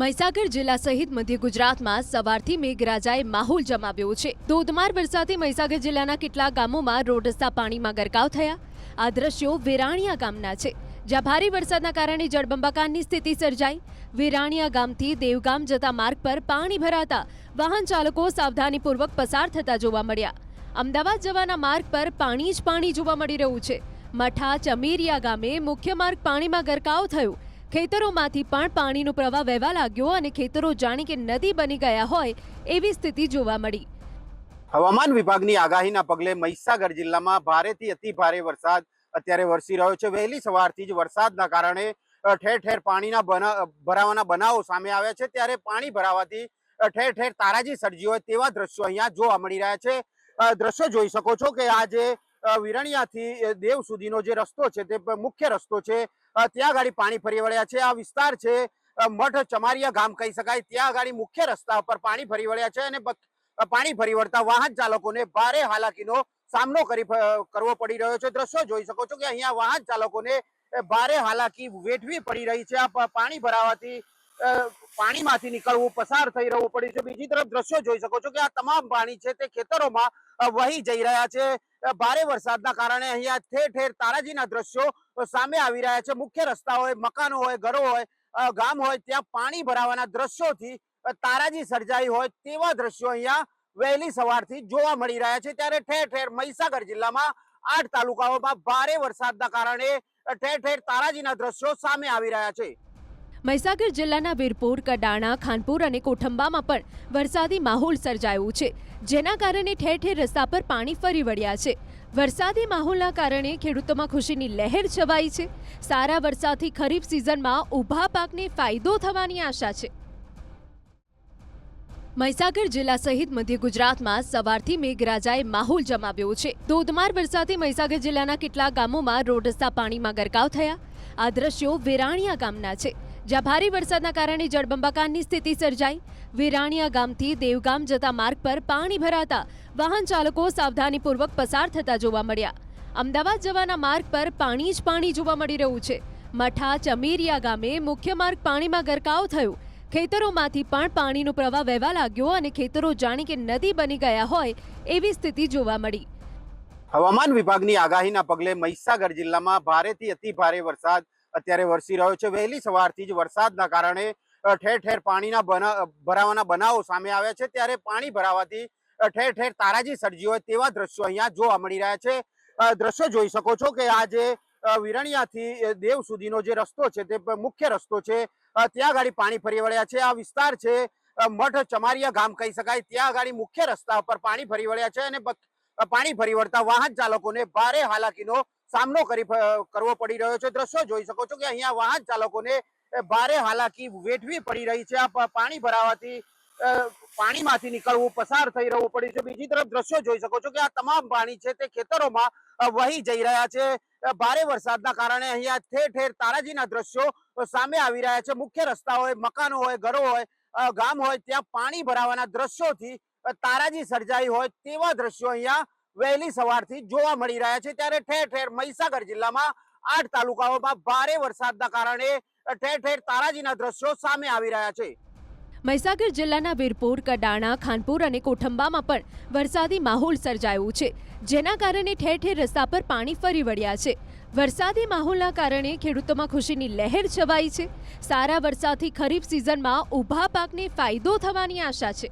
મહીસાગર જિલ્લા સહિત મધ્ય ગુજરાતમાં સવારથી મેઘરાજાએ માહોલ જમાવ્યો છે। ધોધમાર વરસાદથી મહીસાગર જિલ્લાના કેટલાક ગામોમાં રોડ રસ્તા પાણીમાં ગરકાવ થયા। આ દ્રશ્યો વેરાણીયા ગામના છે, જ્યાં ભારે વરસાદના કારણે જળબંબાકારની સ્થિતિ સર્જાઈ। વેરાણીયા ગામથી દેવગામ જતા માર્ગ પર પાણી ભરાતા વાહન ચાલકો સાવધાનીપૂર્વક પસાર થતા જોવા મળ્યા। અમદાવાદ જવાના માર્ગ પર પાણી જ પાણી જોવા મળી રહ્યું છે। મઠા ચમેરિયા ગામે મુખ્ય માર્ગ પાણીમાં ગરકાવ થયો। ખેતરોમાંથી પણ પાણીનો પ્રવાહ વહેવા લાગ્યો અને ખેતરો જાણે કે નદી બની ગયા હોય એવી સ્થિતિ જોવા મળી। હવામાન વિભાગની આગાહીના પગલે મહીસાગર જિલ્લામાં ભારેથી અતિ ભારે વરસાદ અત્યારે વરસી રહ્યો છે। વહેલી સવારથી જ વરસાદના કારણે ઠેર ઠેર પાણીના ભરાવાના બનાવો સામે આવ્યા છે, ત્યારે પાણી ભરાવાથી ઠેર ઠેર તારાજી સર્જી હોય તેવા દ્રશ્યો અહીંયા જોવા મળી રહ્યા છે। દ્રશ્યો જોઈ શકો છો કે આ જે વિરણિયાથી દેવ સુધીનો જે રસ્તો છે તે મુખ્ય રસ્તો છે, ત્યાં ગાડી પાણી ફરી વળ્યા છે। આ વિસ્તાર છે મઠ ચમારિયા ગામ કહી શકાય, ત્યાં ગાડી મુખ્ય રસ્તા પર પાણી ફરી વળ્યા છે અને પાણી ફરી વળતા વાહન ચાલકોને ભારે હાલાકીનો સામનો કરવો પડી રહ્યો છે। દ્રશ્યો જોઈ શકો છો કે અહીંયા વાહન ચાલકોને ભારે હાલાકી વેઠવી પડી રહી છે। આ પાણી ભરાવાથી પાણીમાંથી નીકળવું, પસાર થઈ રહેવું પડ્યું છે। બીજી તરફ દ્રશ્યો જોઈ શકો છો કે આ તમામ પાણી છે તે ખેતરોમાં વહી જઈ રહ્યા છે। ભારે વરસાદના કારણે અહીંયા ઠેર ઠેર તારાજીના દ્રશ્યો સામે આવી રહ્યા છે। મુખ્ય રસ્તા હોય, મકાનો હોય, ઘરો હોય, ગામ હોય, ત્યાં પાણી ભરાવાના દ્રશ્યોથી તારાજી સર્જાઈ હોય તેવા દ્રશ્યો અહીંયા વહેલી સવારથી જોવા મળી રહ્યા છે। ત્યારે ઠેર ઠેર મહીસાગર જિલ્લામાં 8 તાલુકાઓમાં ભારે વરસાદના કારણે ઠેર ઠેર તારાજીના દ્રશ્યો સામે આવી રહ્યા છે। મહીસાગર જિલ્લાના વીરપુર, કડાણા, ખાનપુર અને કોઠંબામાં પણ વરસાદી માહોલ સર્જાયો છે, જેના કારણે ઠેર ઠેર રસ્તા પર પાણી ફરી વળ્યા છે। વરસાદી માહોલના કારણે ખેડૂતોમાં ખુશીની લહેર છવાઈ છે। સારા વરસાદથી ખરીફ સિઝનમાં ઊભા પાકને ફાયદો થવાની આશા છે। મહીસાગર જિલ્લા સહિત મધ્ય ગુજરાતમાં સવારથી મેઘરાજાએ માહોલ જમાવ્યો છે। ધોધમાર વરસાદથી મહીસાગર જિલ્લાના કેટલાક ગામોમાં રોડ રસ્તા પાણીમાં ગરકાવ થયા। આ દ્રશ્યો વેરાણીયા ગામના છે, જ્યાં ભારે વરસાદના કારણે જળબંબાકારની સ્થિતિ સર્જાઈ। વેરાણીયા ગામથી દેવગામ જતા માર્ગ પર પાણી ભરાતા વાહન ચાલકો સાવધાનીપૂર્વક પસાર થતા જોવા મળ્યા। અમદાવાદ જવાના માર્ગ પર પાણી જ પાણી જોવા મળી રહ્યું છે। મઠા ચમેરિયા ગામે મુખ્ય માર્ગ પાણીમાં ગરકાવ થયો। ખેતરોમાંથી પણ પાણીનો પ્રવાહ વહેવા લાગ્યો અને ખેતરો જાણે કે નદી બની ગયા હોય એવી સ્થિતિ જોવા મળી। હવામાન વિભાગની આગાહીના પગલે મહીસાગર જિલ્લામાં ભારેથી અતિ ભારે વરસાદ અત્યારે વરસી રહ્યો છે। વહેલી સવારથી જ વરસાદના કારણે ઠેર ઠેર પાણીના ભરાવાના બનાવો સામે આવ્યા છે, ત્યારે પાણી ભરાવાથી ઠેર ઠેર તારાજી સર્જી હોય તેવા દ્રશ્યો અહીંયા જોવા મળી રહ્યા છે। દ્રશ્યો જોઈ શકો છો કે આ જે વિરણિયાથી દેવ સુધીનો જે રસ્તો છે તે મુખ્ય રસ્તો છે, ત્યાં ગાડી પાણી ફરી વળ્યા છે। આ વિસ્તાર છે મઠ ચમારિયા ગામ કહી શકાય, ત્યાં ગાડી મુખ્ય રસ્તા પર પાણી ફરી વળ્યા છે અને પાણી ફરી વળતા વાહન ચાલકોને ભારે હાલાકીનો સામનો કરવો પડી રહ્યો છે। દ્રશ્યો જોઈ શકો છો કે અહીંયા વાહન ચાલકોને ભારે હાલાકી વેઠવી પડી રહી છે। આ પાણી ભરાવાથી પાણીમાંથી નીકળવું, પસાર થઈ રહેવું પડ્યું છે। બીજી તરફ દ્રશ્યો જોઈ શકો છો કે આ તમામ પાણી છે તે ખેતરોમાં વહી જઈ રહ્યા છે। ભારે વરસાદના કારણે અહીંયા ઠેર ઠેર તારાજીના દ્રશ્યો સામે આવી રહ્યા છે। મુખ્ય રસ્તા હોય, મકાનો હોય, ઘરો હોય, ગામ હોય, ત્યાં પાણી ભરાવાના દ્રશ્યોથી તારાજી સર્જાઈ હોય તેવા દ્રશ્યો અહીંયા વહેલી સવારથી જોવા મળી રહ્યા છે। ત્યારે ઠેર ઠેર મહીસાગર જિલ્લામાં 8 તાલુકાઓમાં ભારે વરસાદના કારણે ઠેર ઠેર તારાજીના દ્રશ્યો સામે આવી રહ્યા છે। મહીસાગર જિલ્લાના વીરપુર, કડાણા, ખાનપુર અને કોઠંબામાં પણ વરસાદી માહોલ સર્જાયો છે, જેના કારણે ઠેર ઠેર રસ્તા પર પાણી ફરી વળ્યા છે। વરસાદી માહોલના કારણે ખેડૂતોમાં ખુશીની લહેર છવાઈ છે। સારા વરસાદથી ખરીફ સિઝનમાં ઊભા પાકને ફાયદો થવાની આશા છે।